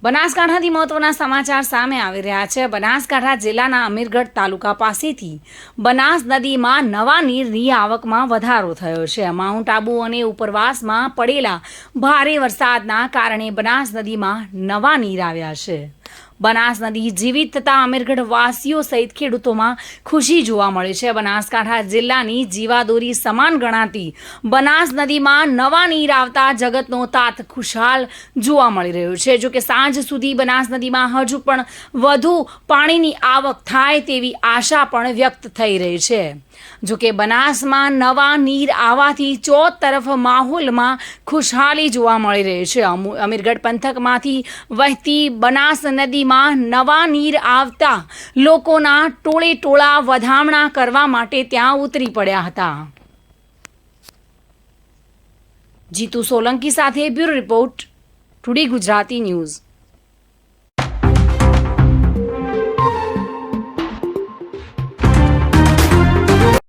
બનાસકાંઠાથી મહત્વના સમાચાર સામે આવી રહ્યા છે। બનાસકાંઠા જિલ્લાના અમીરગઢ તાલુકા પાસેથી બનાસ નદીમાં નવા નીરની આવકમાં વધારો થયો છે। માઉન્ટ આબુ અને ઉપરવાસમાં પડેલા ભારે વરસાદના કારણે બનાસ નદીમાં નવા નીર આવ્યા છે। બનાસ નદી જીવિત થતાં અમીરગઢ વાસીઓ સહિત ખેડૂતોમાં ખુશી જોવા મળે છે। બનાસકાંઠા જિલ્લાની જીવાદોરી સમાન ગણાતી બનાસ નદીમાં નવા નીર આવતા જગતનો તાત ખુશહાલ જોવા મળી રહ્યો છે। જો કે સાંજ સુધી બનાસ નદીમાં હજુ પણ વધુ પાણીની આવક થાય તેવી આશા પણ વ્યક્ત થઈ રહી છે। જો કે બનાસમાં નવા નીર આવવાથી ચોથ તરફ માહોલમાં ખુશહાલી જોવા મળી રહી છે। અમીરગઢ પંથકમાંથી વહેતી બનાસ નદીમાં નવા નીર આવતા લોકોના ટોળે ટોળા વધામણા કરવા માટે ત્યાં ઉતરી પડ્યા હતા। જીતુ સોલંકી સાથે bureau report, today Gujarati news.